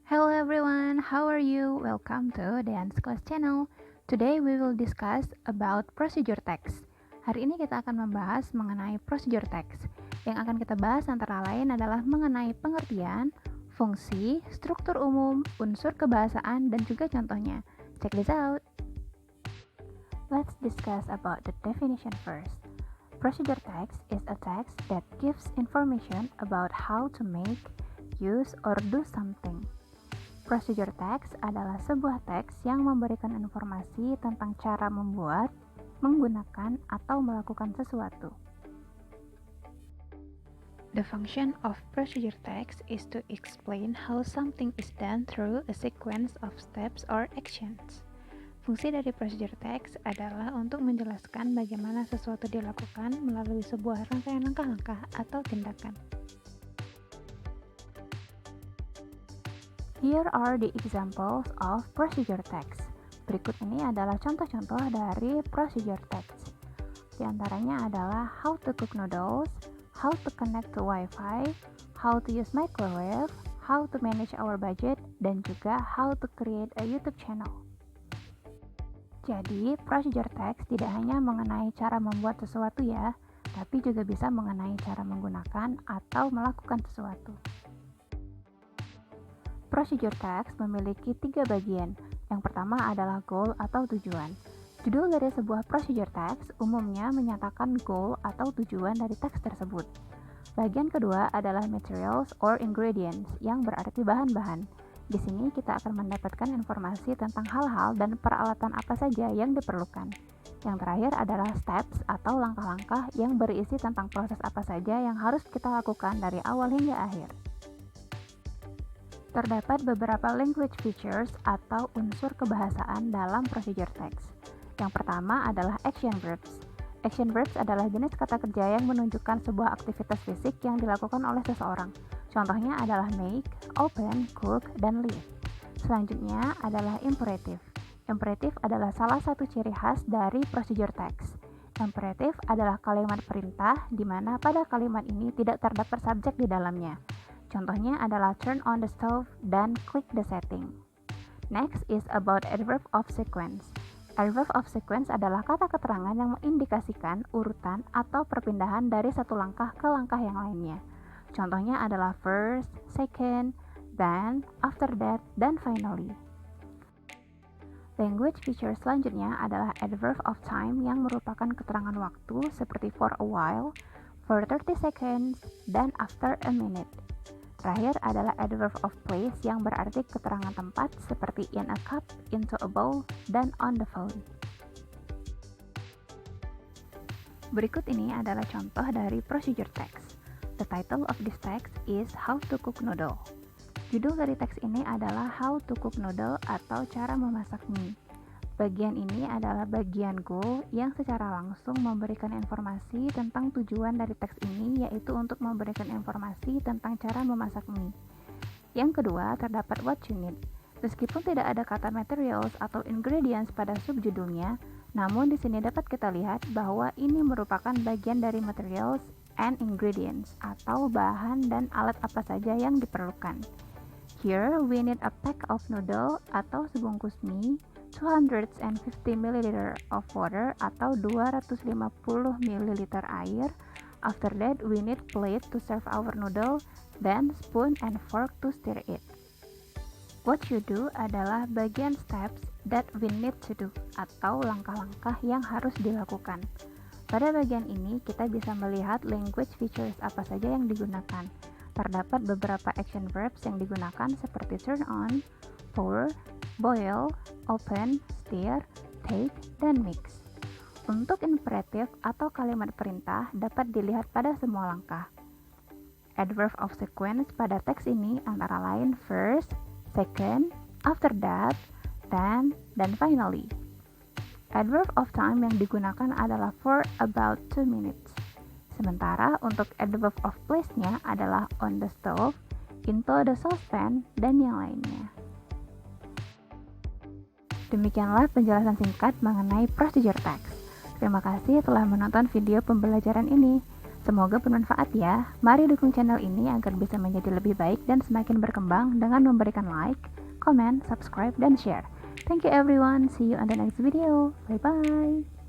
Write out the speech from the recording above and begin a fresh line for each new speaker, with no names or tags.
Hello everyone, how are you? Welcome to Dance Class Channel. Today we will discuss about procedure text. Hari ini kita akan membahas mengenai procedure text. Yang akan kita bahas antara lain adalah mengenai pengertian, fungsi, struktur umum, unsur kebahasaan, dan juga contohnya. Check this out. Let's discuss about the definition first. Procedure text is a text that gives information about how to make, use, or do something. Procedure text adalah sebuah teks yang memberikan informasi tentang cara membuat, menggunakan, atau melakukan sesuatu. The function of procedure text is to explain how something is done through a sequence of steps or actions. Fungsi dari procedure text adalah untuk menjelaskan bagaimana sesuatu dilakukan melalui sebuah rangkaian langkah-langkah atau tindakan. Here are the examples of procedure text. Berikut ini adalah contoh-contoh dari procedure text. Di antaranya adalah how to cook noodles, how to connect to Wi-Fi, how to use microwave, how to manage our budget, dan juga how to create a YouTube channel. Jadi, procedure text tidak hanya mengenai cara membuat sesuatu ya, tapi juga bisa mengenai cara menggunakan atau melakukan sesuatu. Procedure text memiliki 3 bagian. Yang pertama adalah goal atau tujuan. Judul dari sebuah procedure text umumnya menyatakan goal atau tujuan dari teks tersebut. Bagian kedua adalah materials or ingredients, yang berarti bahan-bahan. Di sini kita akan mendapatkan informasi tentang hal-hal dan peralatan apa saja yang diperlukan. Yang terakhir adalah steps atau langkah-langkah yang berisi tentang proses apa saja yang harus kita lakukan dari awal hingga akhir. Terdapat beberapa language features atau unsur kebahasaan dalam procedure text. Yang pertama adalah action verbs. Action verbs adalah jenis kata kerja yang menunjukkan sebuah aktivitas fisik yang dilakukan oleh seseorang. Contohnya adalah make, open, cook, dan leave. Selanjutnya adalah imperative. Imperative adalah salah satu ciri khas dari procedure text. Imperative adalah kalimat perintah di mana pada kalimat ini tidak terdapat subjek di dalamnya. Contohnya adalah turn on the stove dan click the setting. Next is about adverb of sequence. Adverb of sequence adalah kata keterangan yang mengindikasikan urutan atau perpindahan dari satu langkah ke langkah yang lainnya. Contohnya adalah first, second, then, after that, dan finally. Language feature selanjutnya adalah adverb of time yang merupakan keterangan waktu seperti for a while, for 30 seconds, dan after a minute. Terakhir adalah adverb of place yang berarti keterangan tempat seperti in a cup, into a bowl, dan on the phone. Berikut ini adalah contoh dari procedure text. The title of this text is How to Cook Noodle. Judul dari teks ini adalah How to Cook Noodle atau cara memasak mie. Bagian ini adalah bagian goal yang secara langsung memberikan informasi tentang tujuan dari teks ini, yaitu untuk memberikan informasi tentang cara memasak mie. Yang kedua, terdapat what you need. Meskipun tidak ada kata materials atau ingredients pada subjudulnya, namun di sini dapat kita lihat bahwa ini merupakan bagian dari materials and ingredients atau bahan dan alat apa saja yang diperlukan. Here, we need a pack of noodle atau sebungkus mie, 250 ml of water atau 250 ml air. After that, we need plate to serve our noodle, then spoon and fork to stir it. What you do adalah bagian steps that we need to do atau langkah-langkah yang harus dilakukan. Pada bagian ini, kita bisa melihat language features apa saja yang digunakan. Terdapat beberapa action verbs yang digunakan seperti turn on, pour, boil, open, stir, take, dan mix. Untuk imperative atau kalimat perintah dapat dilihat pada semua langkah. Adverb of sequence pada teks ini antara lain first, second, after that, then, dan finally. Adverb of time yang digunakan adalah for about 2 minutes. Sementara untuk adverb of place-nya adalah on the stove, into the saucepan, dan yang lainnya. Demikianlah penjelasan singkat mengenai procedure text. Terima kasih telah menonton video pembelajaran ini. Semoga bermanfaat ya. Mari dukung channel ini agar bisa menjadi lebih baik dan semakin berkembang dengan memberikan like, comment, subscribe, dan share. Thank you everyone. See you on the next video. Bye bye.